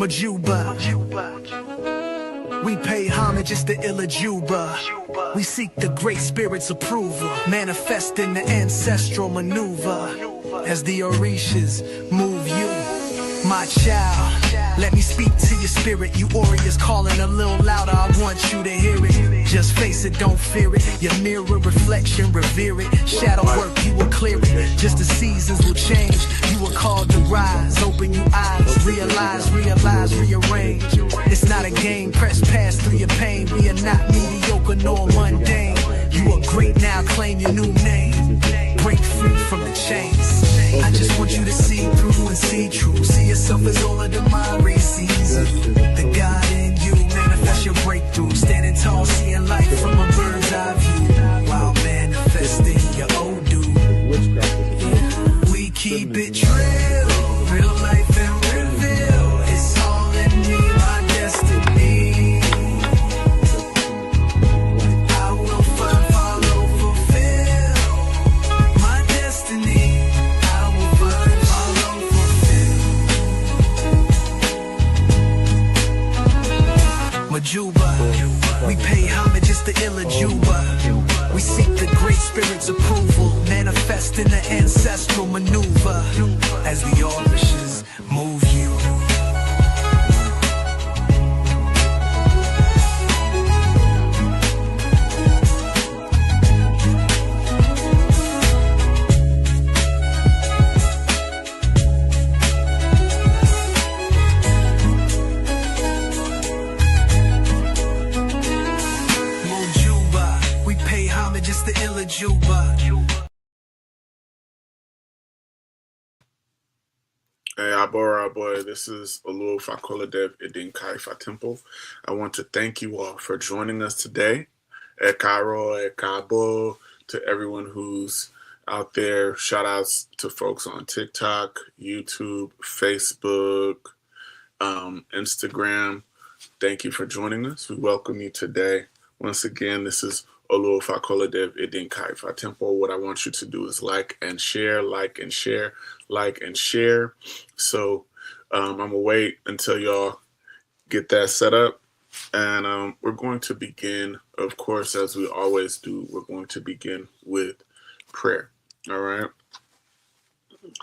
Majuba. We pay homage, it's the Illa Juba. We seek the great spirit's approval, manifesting the ancestral maneuver. As the Orishas move you, my child, let me speak to your spirit. You warriors calling a little louder, I want you to hear it. Just face it, don't fear it. Your mirror reflection, revere it. Shadow work, you will clear it. Just the seasons will change. You were called to rise, open your eyes, realize, rearrange. It's not a game, press past through your pain. We are not mediocre nor mundane. You are great now, claim your new name. Break free from the chains. I just want you to see through and see true. See yourself as all of the mind sees you. The God in you, manifest your breakthrough. Standing tall, seeing life from a bird's eye view. While manifesting your Odu. We keep it real, real life and reveal. It's all in me, my destiny. I will find, follow, fulfill my destiny. Majuba, we pay homage, it's the Illa Juba. We seek the great spirit's approval, manifesting the ancestral maneuver. As the Orishas move you. Just the Illa Juba. Hey, Abora, this is Olu Fakoladev Idin Kaifa Temple. I want to thank you all for joining us today. Ekaro, Ekabo, to everyone who's out there. Shout outs to folks on TikTok, YouTube, Facebook, Instagram. Thank you for joining us. We welcome you today. Once again, this is Olu Fakoladev Idin Kaifa Temple. What I want you to do is like and share. So I'm going to wait until y'all get that set up. And we're going to begin, of course, as we always do, we're going to begin with prayer. All right?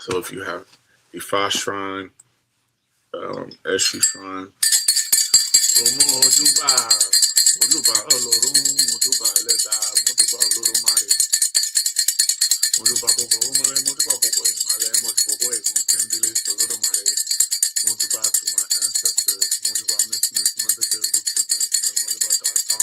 So if you have Ifa Shrine, Eshu Shrine, Mojuba Olorum, Mojuba Leda, Mojuba Olorumare, Mojuba Bobo Umale, Mojuba Bobo Imale, Mojuba Ekundele, Olorumare, Mojuba to my ancestors, Mojuba Miss Mother Girl, Mojuba Data,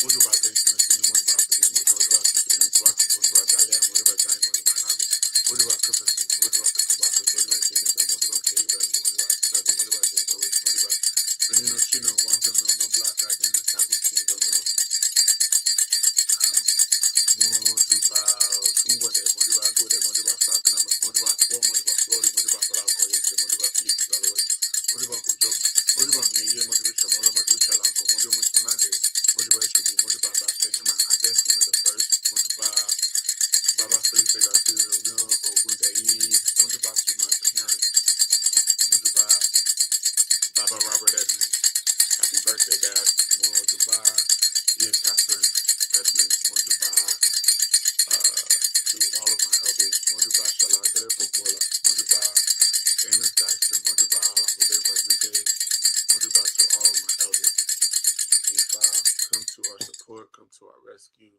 Mojuba Basement, Mojuba Pidin, Mojuba Pidin, Mojuba Dalia, Mojuba Time, Mojuba Navi, Mojuba Purpose, Mojuba Kapabaka, Mojuba Genesis, Mojuba Kaiba, Mojuba Sida, Mojuba Genesis, Mojuba Benino Chino, Wanzo, no Black Identity, Baba Robert Edmonds, happy birthday, Dad. Mojuba, yeah, Catherine Edmonds, Mojuba, to all of my elders, Mojuba Shalagare Popola, Mojuba Amos Dyson, Mojuba Jose Rodriguez, Mojuba to all of my elders. Ifa, come to our support, come to our rescue.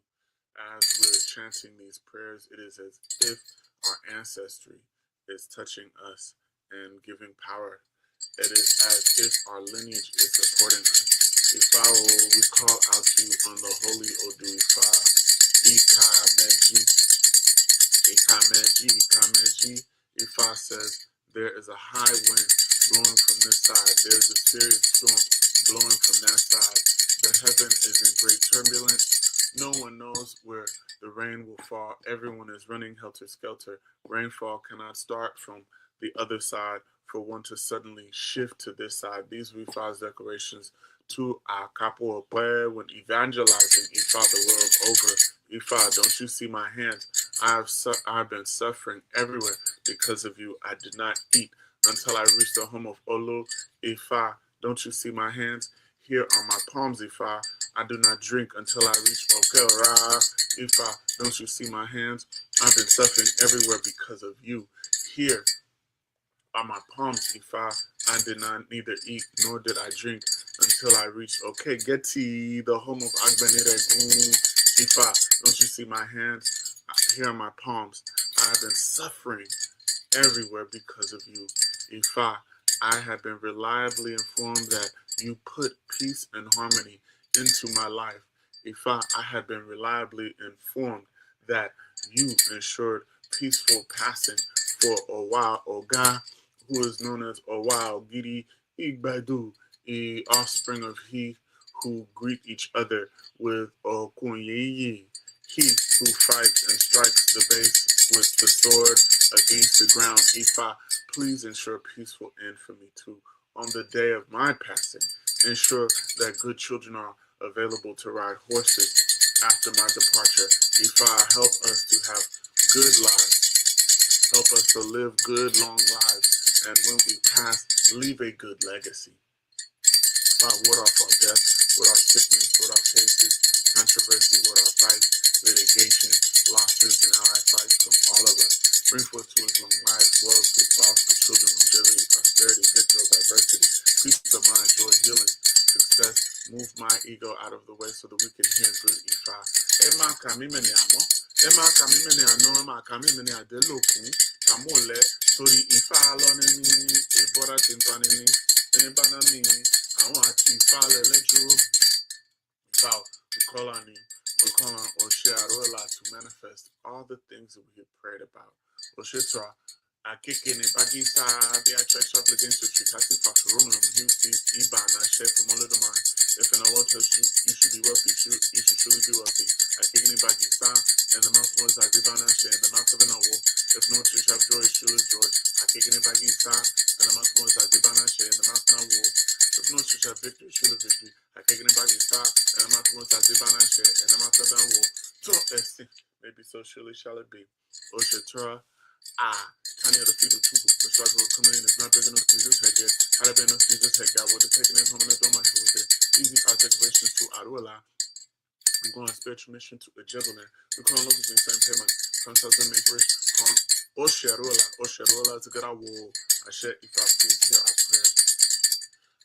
As we're chanting these prayers, it is as if our ancestry is touching us and giving power. It is as if our lineage is supporting us. Ifa, we call out to you on the holy Odu Ifa. Ika Meji. Ika Meji. Ika Meji. Ifa says, there is a high wind blowing from this side. There's a serious storm blowing from that side. The heaven is in great turbulence. No one knows where the rain will fall. Everyone is running helter-skelter. Rainfall cannot start from the other side for one to suddenly shift to this side. These are Ifa's declarations to our Kapo Ope when evangelizing Ifa the world over. Ifa, don't you see my hands? I've been suffering everywhere because of you. I did not eat until I reached the home of Olu. Ifa, don't you see my hands? Here are my palms, Ifa. I do not drink until I reach Okera. Ifa, don't you see my hands? I've been suffering everywhere because of you. Here are my palms, Ifa. I did not neither eat nor did I drink until I reached Getty, the home of Agbenire. Ifa, don't you see my hands? Here are my palms. I have been suffering everywhere because of you. Ifa, I have been reliably informed that you put peace and harmony into my life. Ifa, I have been reliably informed that you ensured peaceful passing for Owa Oga, who is known as Owa Ogidi Igbadu, the offspring of he who greet each other with Okunyeyi, he who fights and strikes the base with the sword against the ground. Ifa, please ensure a peaceful end for me too. On the day of my passing, ensure that good children are available to ride horses after my departure. Ifa, help us to have good lives. Help us to live good, long lives. And when we pass, leave a good legacy. Ward off our death, ward off sickness, ward off cases, controversy, ward off fights, litigation, lawsuits, and allied fights from all of us. Bring forth to us long life, wealth, good thoughts, good children, longevity, prosperity, victory, diversity, peace of mind, joy, healing, success. Move my ego out of the way so that we can hear good Ifa. Emma kamimene amo, Emma kamimene ano, Emma kamimene adelokun, kamole, tori Ifa aloneni, ebora tintanini, ebanami. I want to follow let you out. We call on you. We call on Oshiarola to manifest all the things that we have prayed about. Oshitra, I kick in a baggy side, the church up against the tree, casting for room, you see, Ibana, share from all of the mind. If an award tells you, you should be wealthy, you should truly be wealthy. I kick in a baggy side, and the mouth was like Ibana, share, and the mouth of an award. If no church have joy, she is joy. I kick in a baggy side, and the mouth was like Ibana, share, and the mouth of an award. If no church have victory, she is victory. I kick in a baggy side, and the mouth was like Ibana, share, and the mouth of an award. So, maybe so surely shall it be. Oshitura. Tiny of the fetal tuber. The struggle of coming in is not big enough to Jesus head yet. Had it been enough to Jesus head, God would have taken it home and thrown my head with it. Easy articulations to Arula. I'm going on spiritual mission to Ejebelen. We call locals in St. Payment. Concepts and make rich. Oshiarola. Oshiarola is a good war. I share if I please hear our prayer.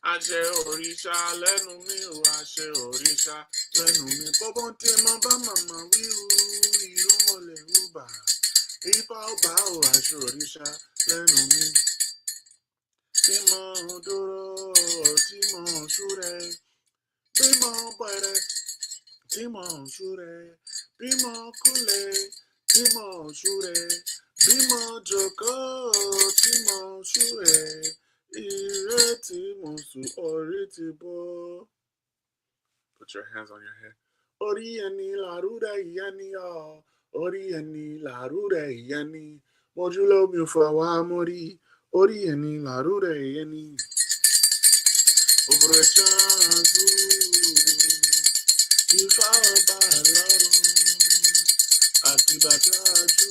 Àṣẹ òrìṣà lẹ́nu mi ò àṣẹ òrìṣà lẹ́nu mi. Bọ́bọ́n tí mo bá màmá wíwú ìlú mọ̀lẹ́ wúbà. Ipa ọba ò àṣẹ òrìṣà lẹ́nu mi. Tí mo dúró tí mo ṣúrẹ́, bí mo bẹ̀rẹ̀ tí mo ṣúrẹ́, bí mo kúnlẹ̀ tí mo ṣúrẹ́, bí mo jókòó tí mo ṣúrẹ́. Put your hands on your head. Orieni laruda yani ya. Orieni laruda yani. Mojulo mi fawa mori. Orieni laruda yani. Obrechadu. Ifa balaro. Atibataju.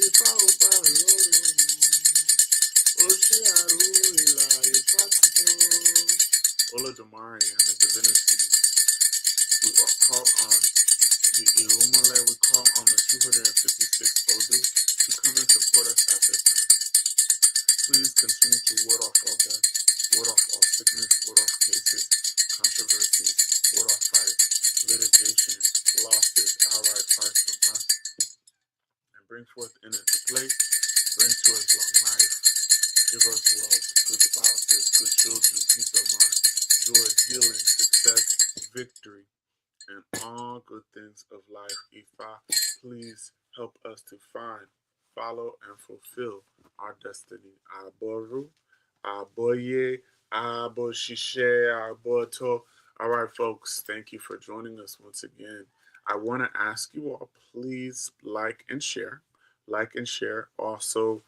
Ifa balaro. Olodumare and the divinity. We call on the Irumale, we call on the 256 Odu to come and support us at this time. Please continue to ward off all death, ward off all sickness, ward off cases, controversies, ward off fights, litigation, losses, outright fights from us, and bring forth in its place, bring to us long life. Give us love, good spouses, good children, peace of mind, joy, healing, success, victory, and all good things of life. Ifa, please help us to find, follow, and fulfill our destiny. Aboru, Aboye, Aboshishe, Aboto. All right, folks, thank you for joining us once again. I want to ask you all, please like and share. Like and share. Also,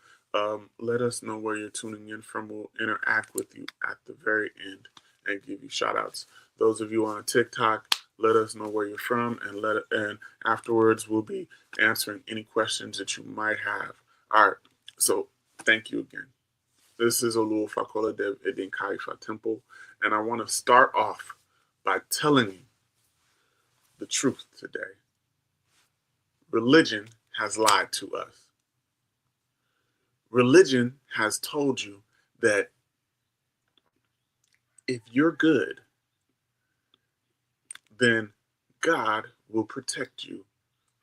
let us know where you're tuning in from. We'll interact with you at the very end and give you shout outs. Those of you on TikTok, let us know where you're from, and afterwards we'll be answering any questions that you might have. All right, so thank you again. This is Olu Fakola Dev Edin Kaifa Temple, and I want to start off by telling you the truth today. Religion has lied to us. Religion has told you that if you're good, then God will protect you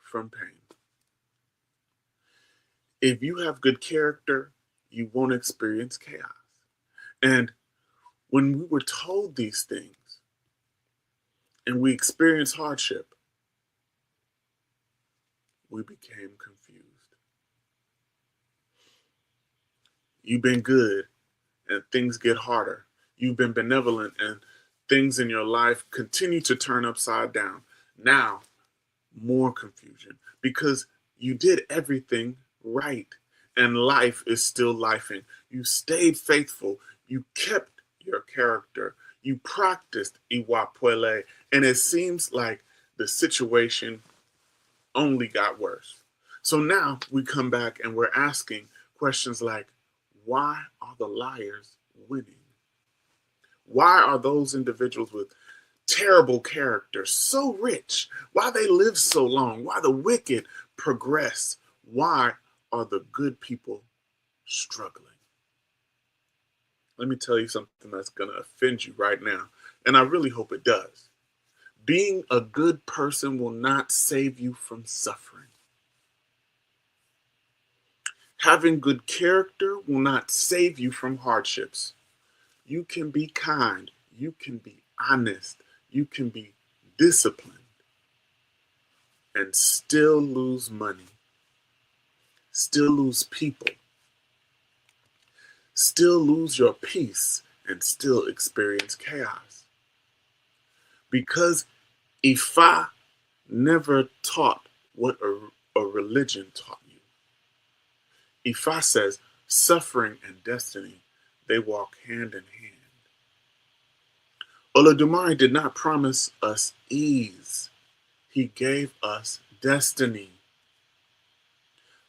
from pain. If you have good character, you won't experience chaos. And when we were told these things and we experienced hardship, we became confused. You've been good and things get harder. You've been benevolent and things in your life continue to turn upside down. Now, more confusion because you did everything right and life is still lifing. You stayed faithful. You kept your character. You practiced Iwa Puele, and it seems like the situation only got worse. So now we come back and we're asking questions like, why are the liars winning? Why are those individuals with terrible character so rich? Why they live so long? Why the wicked progress? Why are the good people struggling? Let me tell you something that's going to offend you right now, and I really hope it does. Being a good person will not save you from suffering. Having good character will not save you from hardships. You can be kind. You can be honest. You can be disciplined and still lose money, still lose people, still lose your peace, and still experience chaos. Because Ifa never taught what a religion taught you. Ifa says suffering and destiny, they walk hand in hand. Olodumare did not promise us ease. He gave us destiny.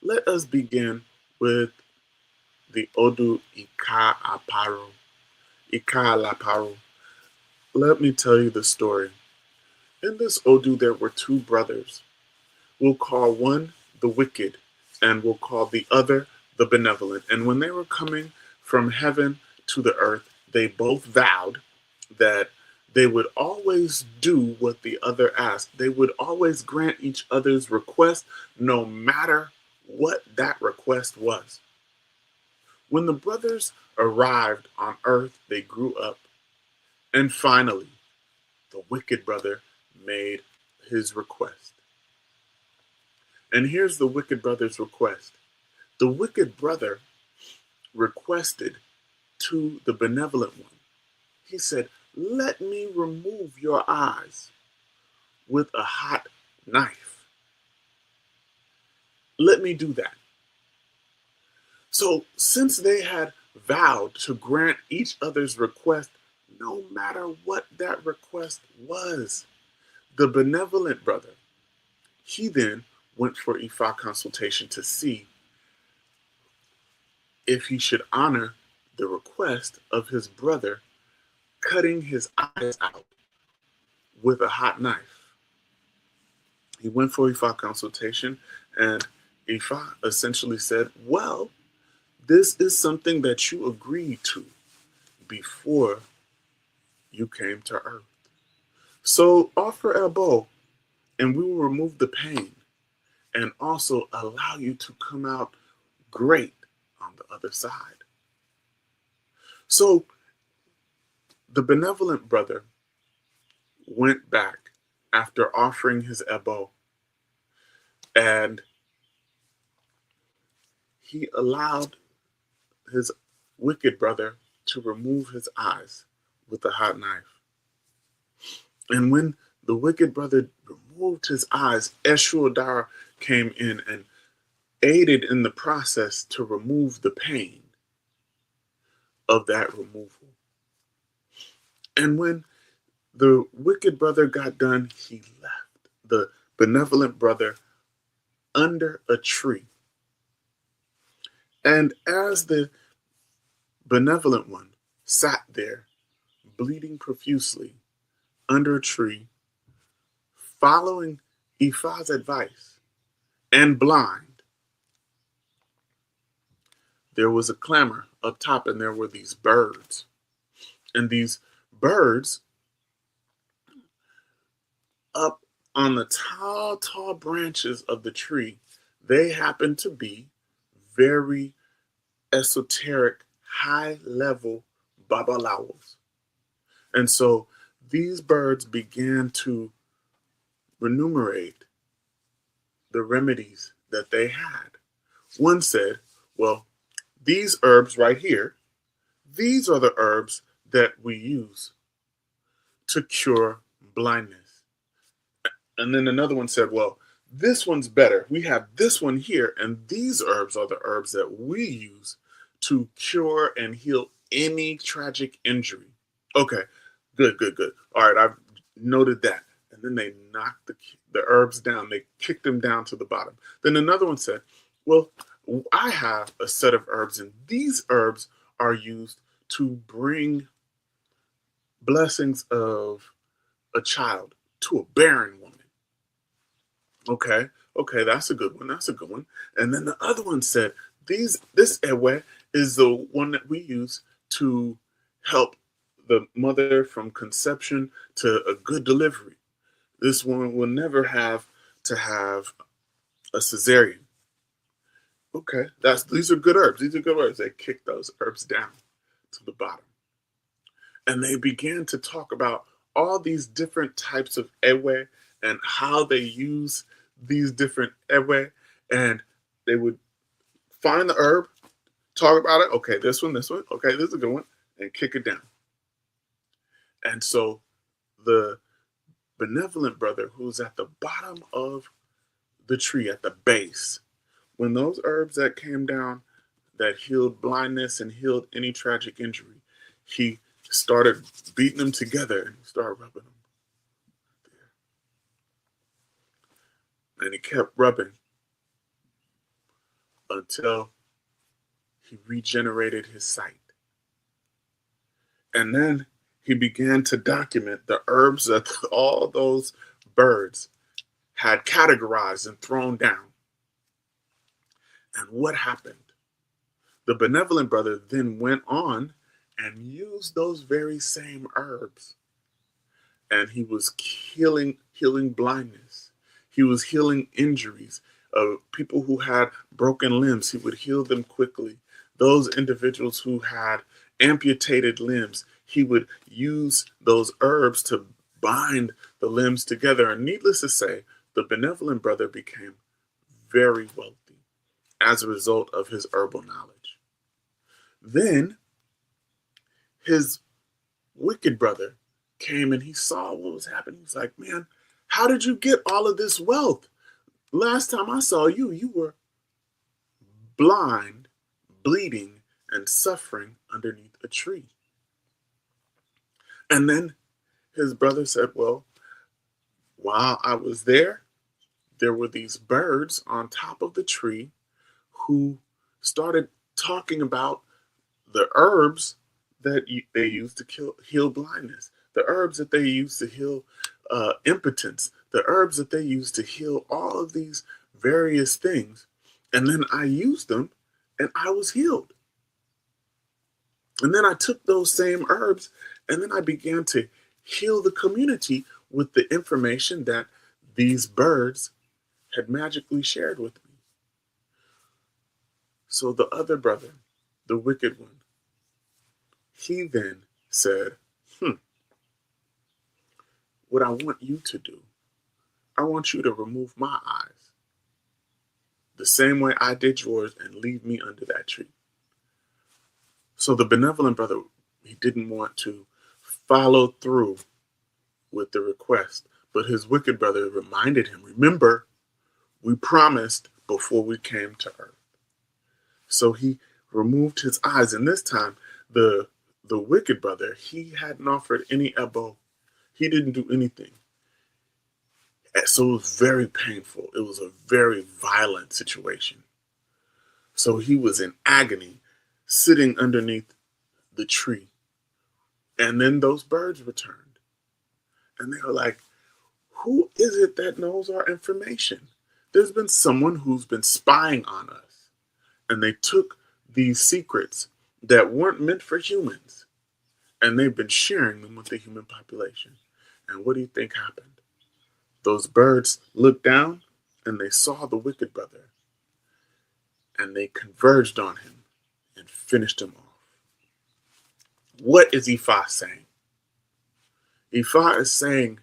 Let us begin with the Odu Ika Alaparu. Let me tell you the story. In this Odu, there were two brothers. We'll call one the wicked, and we'll call the other the benevolent. And when they were coming from heaven to the earth, they both vowed that they would always do what the other asked. They would always grant each other's request, no matter what that request was. When the brothers arrived on earth, they grew up. And finally, the wicked brother made his request. And here's the wicked brother's request. The wicked brother requested to the benevolent one. He said, "Let me remove your eyes with a hot knife. Let me do that." So since they had vowed to grant each other's request, no matter what that request was, the benevolent brother, he then went for Ifa consultation to see if he should honor the request of his brother cutting his eyes out with a hot knife. He went for Ifa consultation, and Ifa essentially said, well, this is something that you agreed to before you came to earth. So offer Ebo, and we will remove the pain and also allow you to come out great on the other side. So the benevolent brother went back after offering his Ebo, and he allowed his wicked brother to remove his eyes with a hot knife. And when the wicked brother removed his eyes, Eshu Odara came in and aided in the process to remove the pain of that removal. And when the wicked brother got done, he left the benevolent brother under a tree. And as the benevolent one sat there, bleeding profusely, under a tree, following Ifa's advice, and blind. There was a clamor up top, and there were these birds. And these birds, up on the tall, tall branches of the tree, they happened to be very esoteric, high level babalawos. And so these birds began to remunerate the remedies that they had. One said, well, these herbs right here, these are the herbs that we use to cure blindness. And then another one said, well, this one's better. We have this one here, and these herbs are the herbs that we use to cure and heal any tragic injury. Okay, good. All right, I've noted that. And then they knocked the herbs down. They kicked them down to the bottom. Then another one said, well, I have a set of herbs, and these herbs are used to bring blessings of a child to a barren woman. Okay, that's a good one. And then the other one said, this ewe is the one that we use to help the mother from conception to a good delivery. This woman will never have to have a cesarean. Okay, these are good herbs. They kicked those herbs down to the bottom. And they began to talk about all these different types of ewe and how they use these different ewe. And they would find the herb, talk about it. Okay, this one. Okay, this is a good one. And kick it down. And so the benevolent brother who's at the bottom of the tree, at the base, when those herbs that came down that healed blindness and healed any tragic injury, he started beating them together and started rubbing them. And he kept rubbing until he regenerated his sight. And then he began to document the herbs that all those birds had categorized and thrown down. And what happened? The benevolent brother then went on and used those very same herbs. And he was healing blindness. He was healing injuries of people who had broken limbs. He would heal them quickly. Those individuals who had amputated limbs, he would use those herbs to bind the limbs together. And needless to say, the benevolent brother became very wealthy as a result of his herbal knowledge. Then his wicked brother came and he saw what was happening. He's like, man, how did you get all of this wealth? Last time I saw you, you were blind, bleeding, and suffering underneath a tree. And then his brother said, well, while I was there were these birds on top of the tree who started talking about the herbs that they use to heal blindness, the herbs that they use to heal impotence, the herbs that they use to heal all of these various things. And then I used them and I was healed. And then I took those same herbs and then I began to heal the community with the information that these birds had magically shared with me. So the other brother, the wicked one, he then said, what I want you to do, I want you to remove my eyes the same way I did yours and leave me under that tree. So the benevolent brother, he didn't want to follow through with the request, but his wicked brother reminded him, remember, we promised before we came to earth. So he removed his eyes, and this time the wicked brother, he hadn't offered any ebo. He didn't do anything. So it was very painful. It was a very violent situation. So he was in agony, sitting underneath the tree. And then those birds returned. And they were like, who is it that knows our information? There's been someone who's been spying on us. And they took these secrets that weren't meant for humans, and they've been sharing them with the human population. And what do you think happened? Those birds looked down and they saw the wicked brother, and they converged on him and finished him off. What is Ifa saying? Ifa is saying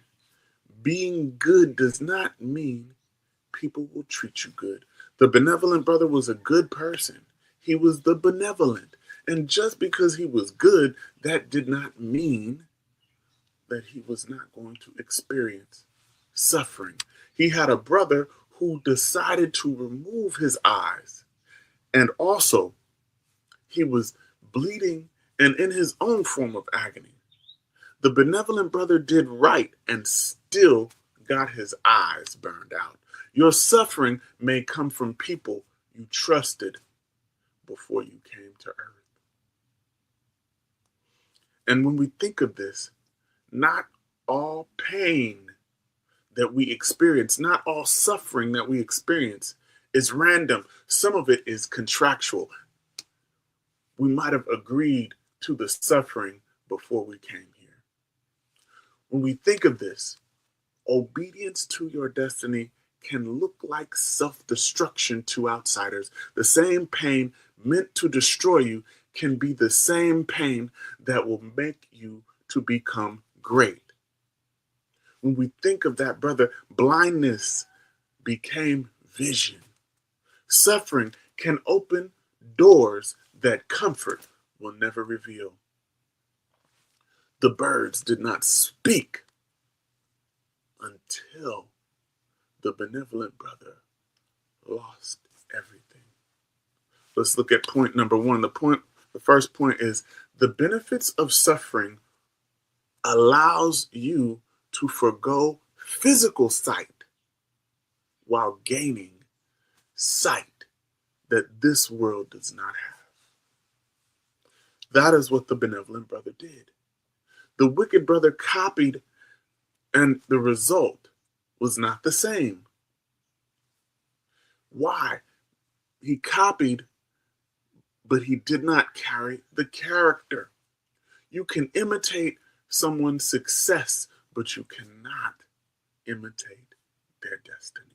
being good does not mean people will treat you good. The benevolent brother was a good person. He was the benevolent. And just because he was good, that did not mean that he was not going to experience suffering. He had a brother who decided to remove his eyes. And also, he was bleeding and in his own form of agony. The benevolent brother did right and still got his eyes burned out. Your suffering may come from people you trusted before you came to earth. And when we think of this, not all pain that we experience, not all suffering that we experience is random. Some of it is contractual. We might have agreed to the suffering before we came here. When we think of this, obedience to your destiny can look like self-destruction to outsiders. The same pain meant to destroy you can be the same pain that will make you to become great. When we think of that brother, blindness became vision. Suffering can open doors that comfort will never reveal. The birds did not speak until the benevolent brother lost everything. Let's look at point number one. The first point is the benefits of suffering allows you to forgo physical sight while gaining sight that this world does not have. That is what the benevolent brother did. The wicked brother copied, and the result was not the same. Why? He copied, but he did not carry the character. You can imitate someone's success, but you cannot imitate their destiny.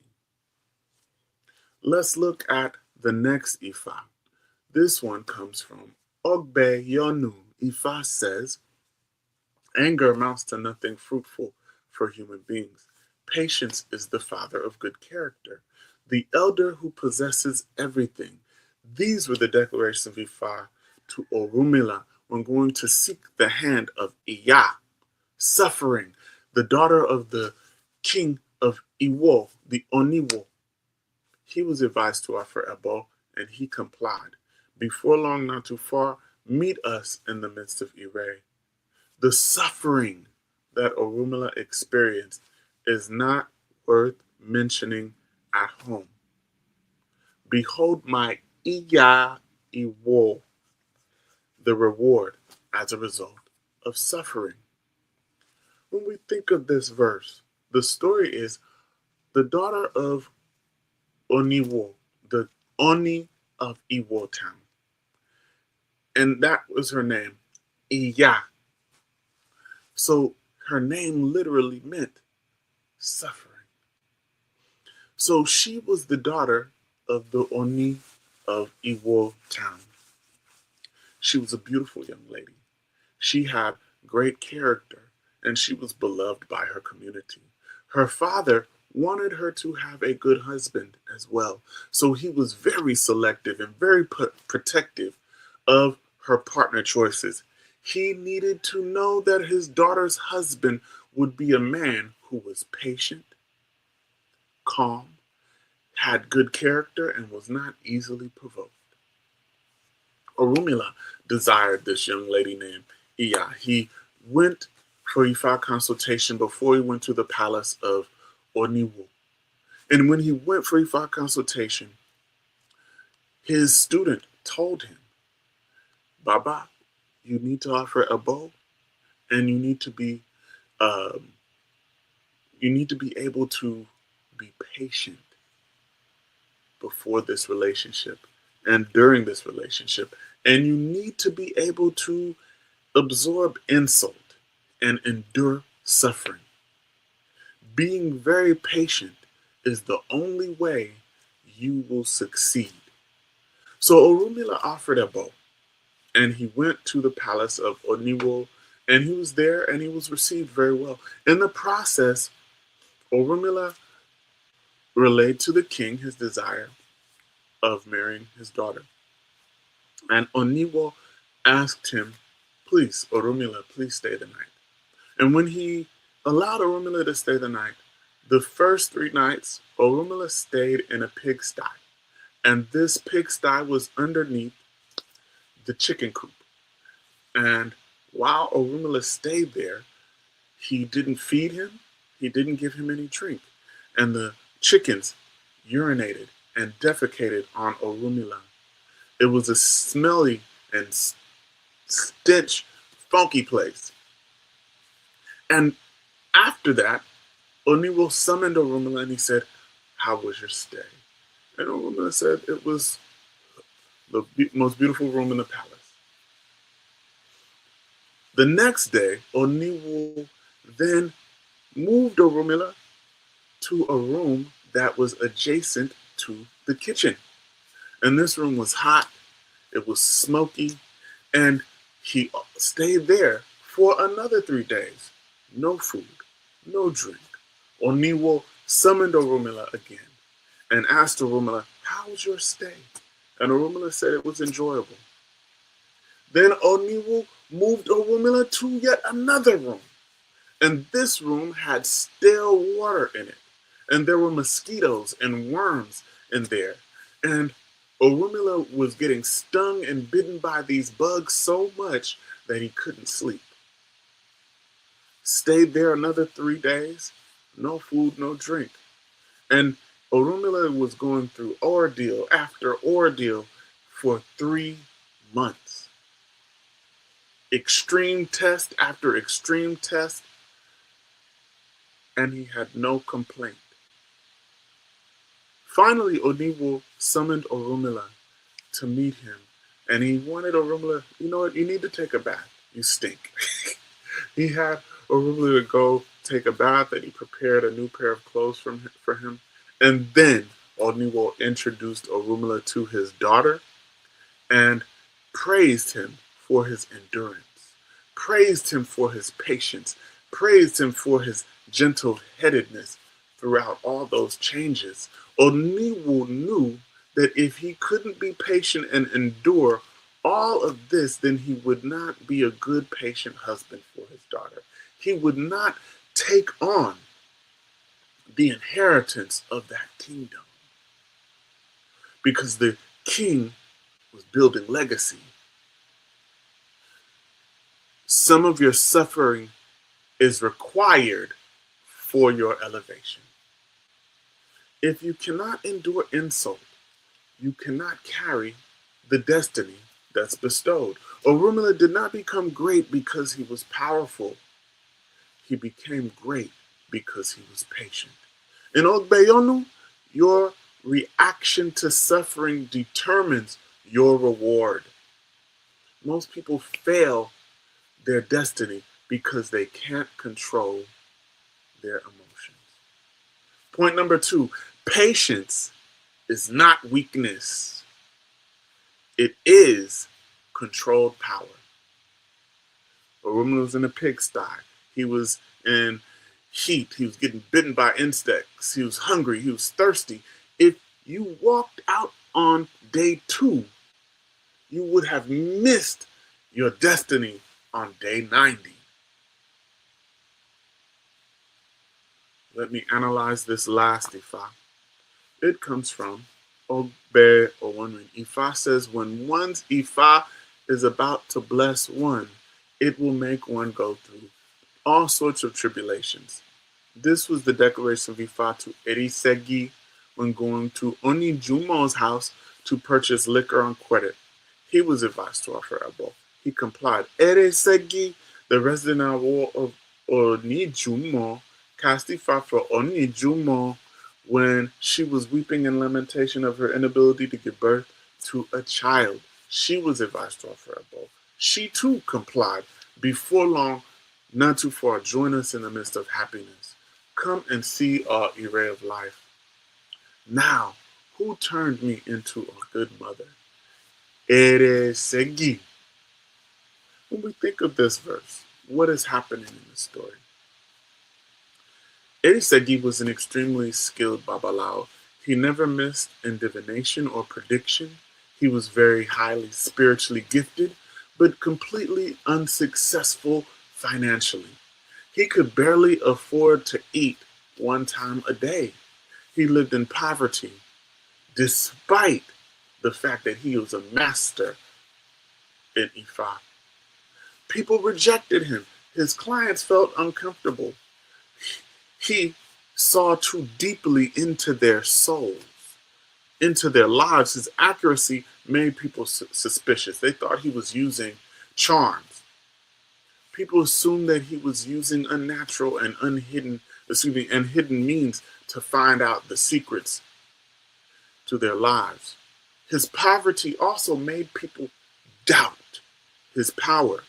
Let's look at the next Ifa. This one comes from Ogbe Yonu. Ifa says, anger amounts to nothing fruitful for human beings. Patience is the father of good character, the elder who possesses everything. These were the declarations of Ifa to Orunmila when going to seek the hand of Iya, suffering, the daughter of the king of Iwo, the Oniwo. He was advised to offer Ebo, and he complied. Before long, not too far, meet us in the midst of Ire. The suffering that Orunmila experienced is not worth mentioning at home. Behold my Iya Iwo, the reward as a result of suffering. When we think of this verse, the story is the daughter of Oniwo, the Oni of Iwo town. And that was her name, Iya. So her name literally meant suffering. So she was the daughter of the Oni of Iwo town. She was a beautiful young lady. She had great character, and she was beloved by her community. Her father wanted her to have a good husband as well. So he was very selective and very protective of her partner choices. He needed to know that his daughter's husband would be a man who was patient, calm, had good character, and was not easily provoked. Orunmila desired this young lady named Iya. He went for Ifa consultation before he went to the palace of Oniwo. And when he went for Ifa consultation, his student told him, Baba, You need to offer a bow, and um, you need to be able to be patient before this relationship and during this relationship. And you need to be able to absorb insult and endure suffering. Being very patient is the only way you will succeed. So Orunmila offered a bow, and he went to the palace of Oniwo, and he was there and he was received very well. In the process, Orunmila relayed to the king his desire of marrying his daughter. And Oniwo asked him, please, Orunmila, please stay the night. And when he allowed Orunmila to stay the night, the first 3 nights, Orunmila stayed in a pigsty. And this pigsty was underneath the chicken coop. And while Orunmila stayed there, he didn't feed him, he didn't give him any drink. And the chickens urinated and defecated on Orunmila. It was a smelly and stench, funky place. And after that, Oniwo summoned Orunmila and he said, how was your stay? And Orunmila said it was the most beautiful room in the palace. The next day, Oniwo then moved Orunmila to a room that was adjacent to the kitchen. And this room was hot, it was smoky, and he stayed there for another 3 days. No food, no drink. Oniwo summoned Orunmila again and asked Orunmila, how was your stay? And Orunmila said it was enjoyable. Then Oniwo moved Orunmila to yet another room. And this room had stale water in it. And there were mosquitoes and worms in there. And Orunmila was getting stung and bitten by these bugs so much that he couldn't sleep. Stayed there another 3 days, no food, no drink. And Orunmila was going through ordeal after ordeal for 3 months. Extreme test after extreme test, and he had no complaint. Finally, Oniwo summoned Orunmila to meet him, and he wanted Orunmila, you know what, you need to take a bath, you stink. He had Orunmila to go take a bath, and he prepared a new pair of clothes for him. And then Oniwo introduced Orunmila to his daughter and praised him for his endurance, praised him for his patience, praised him for his gentle-headedness throughout all those changes. Oniwo knew that if he couldn't be patient and endure all of this, then he would not be a good patient husband for his daughter. He would not take on the inheritance of that kingdom, because the king was building legacy. Some of your suffering is required for your elevation. If you cannot endure insult, you cannot carry the destiny that's bestowed. Orunmila did not become great because he was powerful. He became great because he was patient. In Ogbeyonu, your reaction to suffering determines your reward. Most people fail their destiny because they can't control their emotions. Point number 2, patience is not weakness. It is controlled power. Orunmila was in a pigsty. He was in heat. He was getting bitten by insects. He was hungry. He was thirsty. If you walked out on day 2, you would have missed your destiny on day 90. Let me analyze this last Ifa. It comes from Ogbe Owanrin. Ifa says, when one's Ifa is about to bless one, it will make one go through all sorts of tribulations. This was the declaration of Ifa to Erisegi when going to Oni Jumo's house to purchase liquor on credit. He was advised to offer a bow. He complied. Eresegi, the resident of Onijumo, cast Ifa for Onijumo when she was weeping in lamentation of her inability to give birth to a child. She was advised to offer a bow. She too complied. Before long, not too far, join us in the midst of happiness. Come and see our array of life. Now, who turned me into a good mother? Eresegi. When we think of this verse, what is happening in the story? Erisegi was an extremely skilled Babalao. He never missed in divination or prediction. He was very highly spiritually gifted, but completely unsuccessful financially. He could barely afford to eat one time a day. He lived in poverty, despite the fact that he was a master in Ifa. People rejected him. His clients felt uncomfortable. He saw too deeply into their souls, into their lives. His accuracy made people suspicious. They thought he was using charms. People assumed that he was using unnatural and hidden means to find out the secrets to their lives. His poverty also made people doubt his power.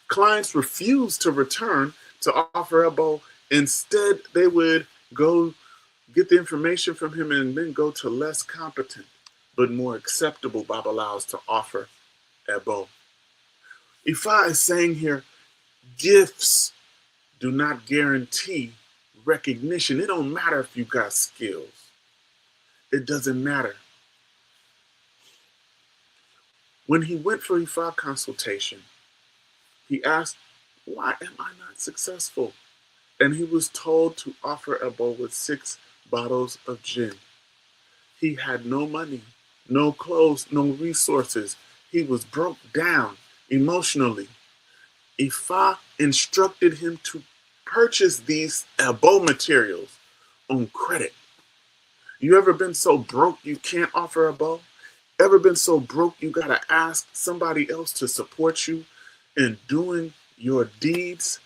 Clients refused to return to offer a bow. Instead, they would go get the information from him and then go to less competent but more acceptable Babalaos to offer a bow. Ifa is saying here, gifts do not guarantee recognition. It don't matter if you got skills. It doesn't matter. When he went for Ifa consultation, he asked, why am I not successful? And he was told to offer a bowl with 6 bottles of gin. He had no money, no clothes, no resources. He was broke down emotionally. Ifa instructed him to purchase these bow materials on credit. You ever been so broke you can't offer a bow? Ever been so broke you gotta ask somebody else to support you in doing your deeds?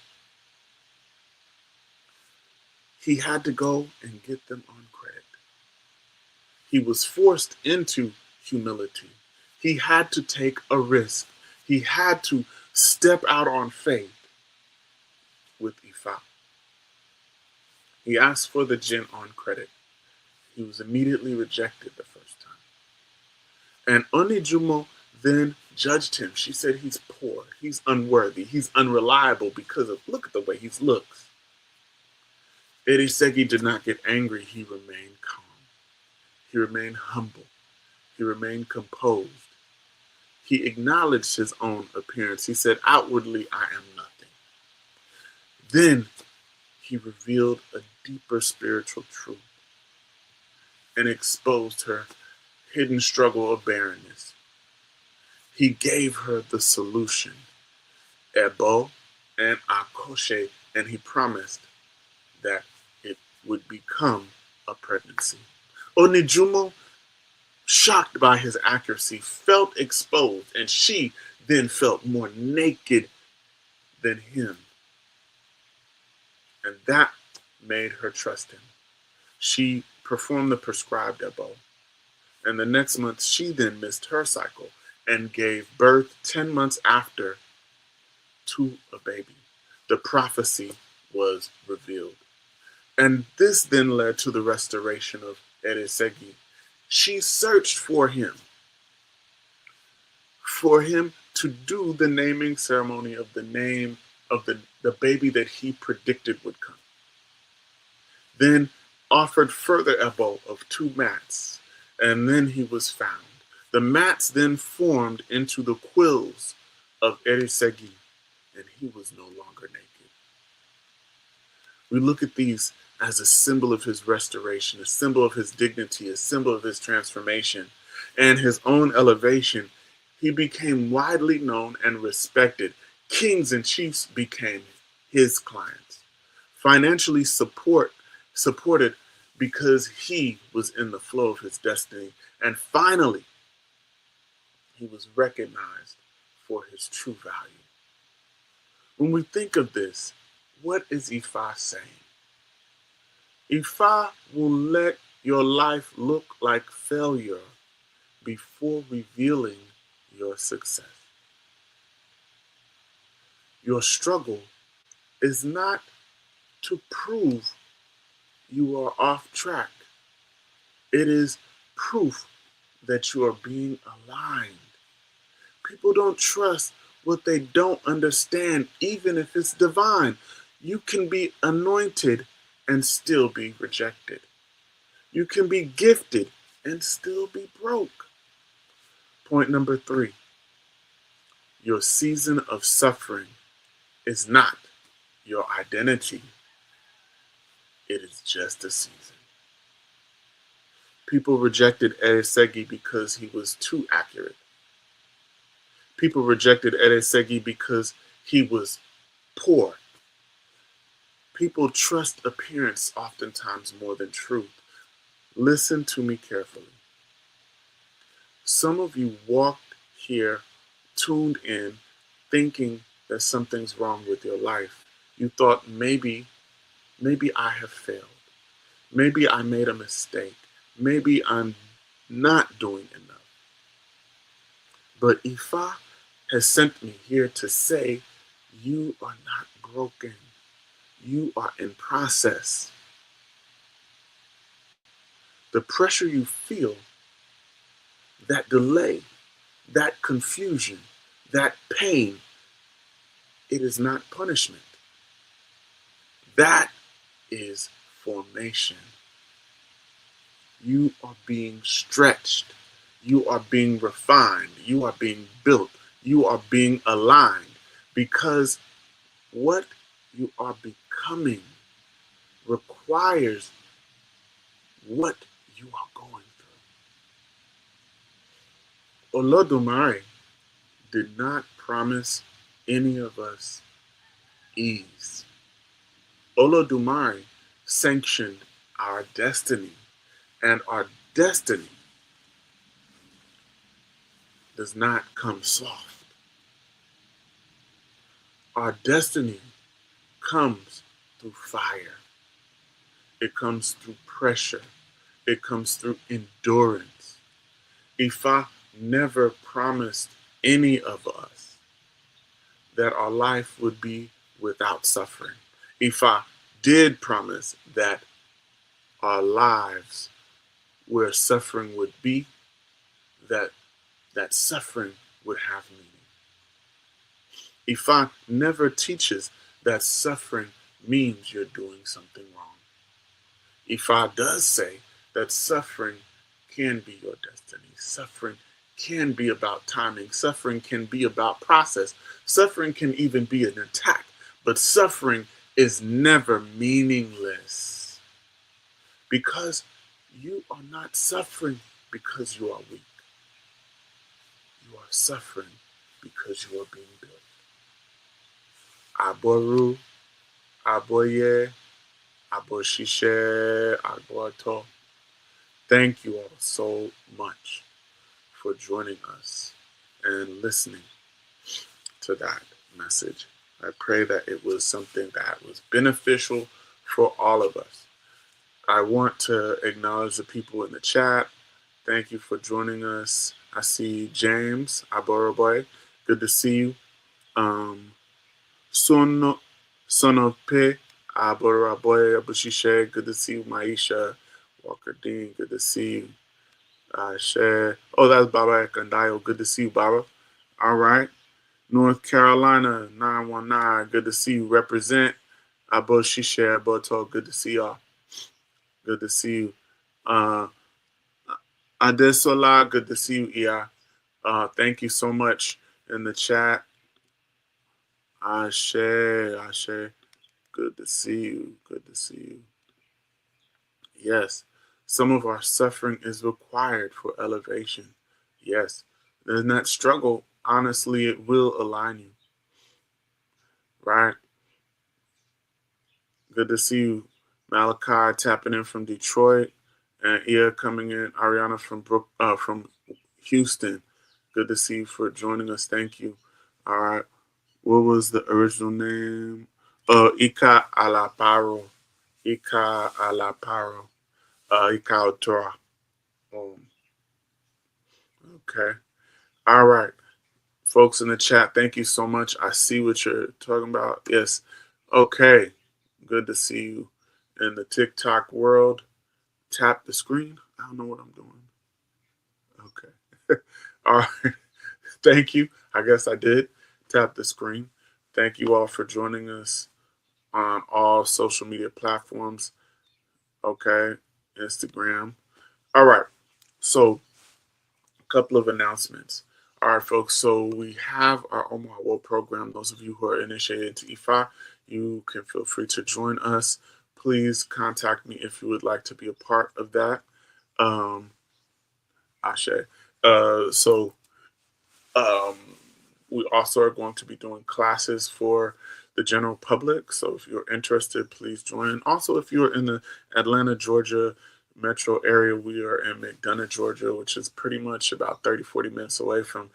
He had to go and get them on credit. He was forced into humility. He had to take a risk. He had to step out on faith with Ifa. He asked for the gin on credit. He was immediately rejected the first time. And Onijumo then judged him. She said he's poor, he's unworthy, he's unreliable because of, look at the way he looks. Erisegi did not get angry. He remained calm. He remained humble. He remained composed. He acknowledged his own appearance. He said, outwardly, I am nothing. Then he revealed a deeper spiritual truth and exposed her hidden struggle of barrenness. He gave her the solution, Ebo and Akoshe, and he promised that it would become a pregnancy. Onijumo, shocked by his accuracy, felt exposed, and she then felt more naked than him. And that made her trust him. She performed the prescribed Ebo. And the next month, she then missed her cycle and gave birth 10 months after to a baby. The prophecy was revealed. And this then led to the restoration of Erisegi. She searched for him to do the naming ceremony of the name of the baby that he predicted would come. Then offered further Ebo of 2 mats, and then he was found. The mats then formed into the quills of Erisegi, and he was no longer naked. We look at these as a symbol of his restoration, a symbol of his dignity, a symbol of his transformation, and his own elevation. He became widely known and respected. Kings and chiefs became his clients, financially supported because he was in the flow of his destiny. And finally, he was recognized for his true value. When we think of this, what is Ifa saying? Ifa will let your life look like failure before revealing your success. Your struggle is not to prove you are off track. It is proof that you are being aligned. People don't trust what they don't understand, even if it's divine. You can be anointed and still be rejected. You can be gifted and still be broke. Point number 3, your season of suffering is not your identity. It is just a season. People rejected Eresegi because he was too accurate. People rejected Eresegi because he was poor. People trust appearance oftentimes more than truth. Listen to me carefully. Some of you walked here, tuned in, thinking that something's wrong with your life. You thought maybe I have failed. Maybe I made a mistake. Maybe I'm not doing enough. But Ifa has sent me here to say, you are not broken. You are in process. The pressure you feel, that delay, that confusion, that pain, it is not punishment. That is formation. You are being stretched. You are being refined. You are being built. You are being aligned, because what you are becoming requires what you are going through. Olodumare did not promise any of us ease. Olodumare sanctioned our destiny, and our destiny does not come soft. Our destiny comes through fire. It comes through pressure. It comes through endurance. Ifa never promised any of us that our life would be without suffering. Ifa did promise that our lives, where suffering would be, that suffering would have meaning. Ifa never teaches that suffering means you're doing something wrong. Ifa does say that suffering can be your destiny. Suffering can be about timing. Suffering can be about process. Suffering can even be an attack. But suffering is never meaningless, because you are not suffering because you are weak. You are suffering because you are being built. Aboru, Aboye, Aboshishe, Aboto. Thank you all so much for joining us and listening to that message. I pray that it was something that was beneficial for all of us. I want to acknowledge the people in the chat. Thank you for joining us. I see James Aboroboy. Good to see you. Sonope Aboroboy Abushishe. Good to see you. Maisha Walker Dean. Good to see you. Share. Oh, that's Baba Ekandayo. Good to see you, Baba. All right. North Carolina 919. Good to see you. Represent. Aboshishe Aboto. Good to see y'all. Good to see you. Adesola, good to see you, Ia. Thank you so much in the chat. Ashe, good to see you. Good to see you. Yes, some of our suffering is required for elevation. Yes, in that struggle, honestly, it will align you. Right? Good to see you. Malachi tapping in from Detroit, and Ia coming in. Ariana from Houston. Good to see you for joining us. Thank you. All right. What was the original name? Ika Alaparo. Ika Alaparo. Ika Otora. Um, okay. All right. Folks in the chat, thank you so much. I see what you're talking about. Yes. Okay. Good to see you in the TikTok world. Tap the screen. I don't know what I'm doing. Okay. All right. Thank you. I guess I did tap the screen. Thank you all for joining us on all social media platforms. Okay. Instagram. All right. So, a couple of announcements. All right, folks. So, we have our Omar World program. Those of you who are initiated into IFA, you can feel free to join us. Please contact me if you would like to be a part of that. Um, Ashe. So, um, we also are going to be doing classes for the general public. So if you're interested, please join. Also, if you're in the Atlanta, Georgia metro area, we are in McDonough, Georgia, which is pretty much about 30, 40 minutes away from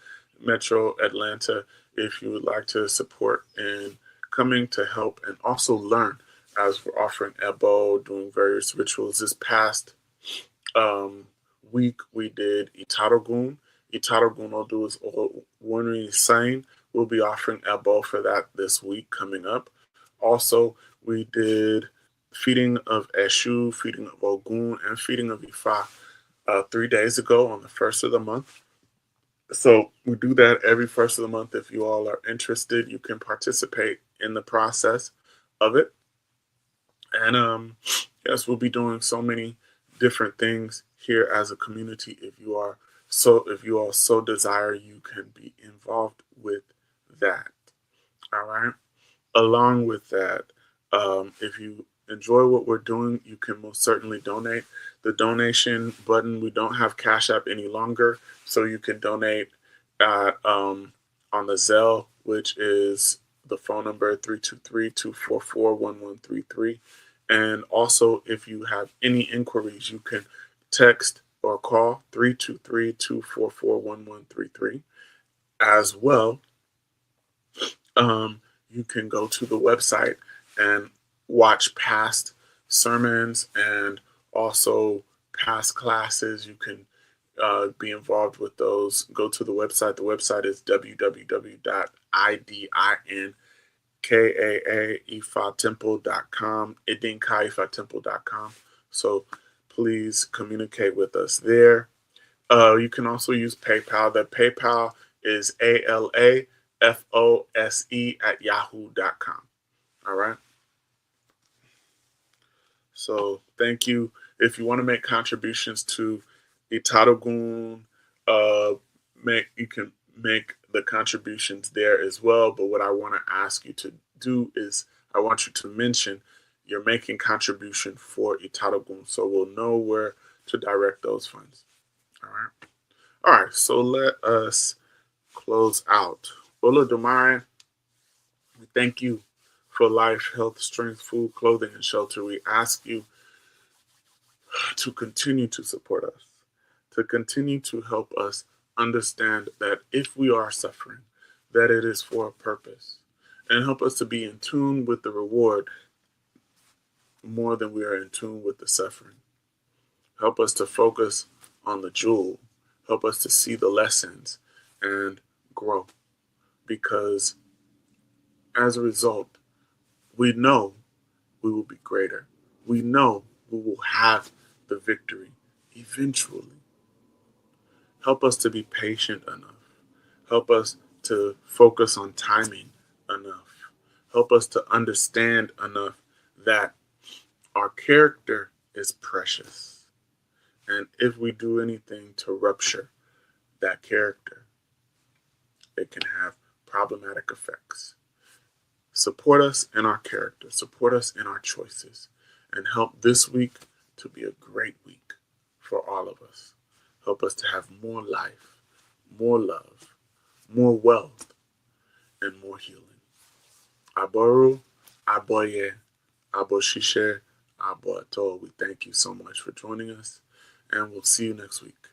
metro Atlanta. If you would like to support in coming to help and also learn, as we're offering Ebo, doing various rituals. This past um, week, we did Itarogun. Itarogun Odu is Wunri Sain. We'll be offering Ebo for that this week coming up. Also, we did feeding of Eshu, feeding of Ogun, and feeding of Ifa 3 days ago on the first of the month. So we do that every first of the month. If you all are interested, you can participate in the process of it. And yes, we'll be doing so many different things here as a community. If you all so desire, you can be involved with that. All right. Along with that, if you enjoy what we're doing, you can most certainly donate. The donation button, we don't have Cash App any longer, so you can donate at, on the Zelle, which is the phone number 323-244-1133. And also, if you have any inquiries, you can text or call 323-244-1133. As well, you can go to the website and watch past sermons and also past classes. You can be involved with those. Go to the website. The website is www.idinKaaIfatemple.com, idinkaifatemple.com. So please communicate with us there. You can also use PayPal. The PayPal is ALAFOSE@yahoo.com. All right. So thank you. If you want to make contributions to Itarogun, you can make the contributions there as well. But what I want to ask you to do is I want you to mention you're making contribution for Itarogun, so we'll know where to direct those funds. All right. All right. So let us close out. Olodumare, we thank you for life, health, strength, food, clothing, and shelter. We ask you to continue to support us, to continue to help us understand that if we are suffering, that it is for a purpose, and help us to be in tune with the reward more than we are in tune with the suffering. Help us to focus on the jewel. Help us to see the lessons and grow, because as a result, we know we will be greater. We know we will have the victory eventually. Help us to be patient enough. Help us to focus on timing enough. Help us to understand enough that our character is precious. And if we do anything to rupture that character, it can have problematic effects. Support us in our character, support us in our choices, and help this week to be a great week for all of us. Help us to have more life, more love, more wealth, and more healing. Aboru, Aboye, Aboshishe, Aboato. We thank you so much for joining us, and we'll see you next week.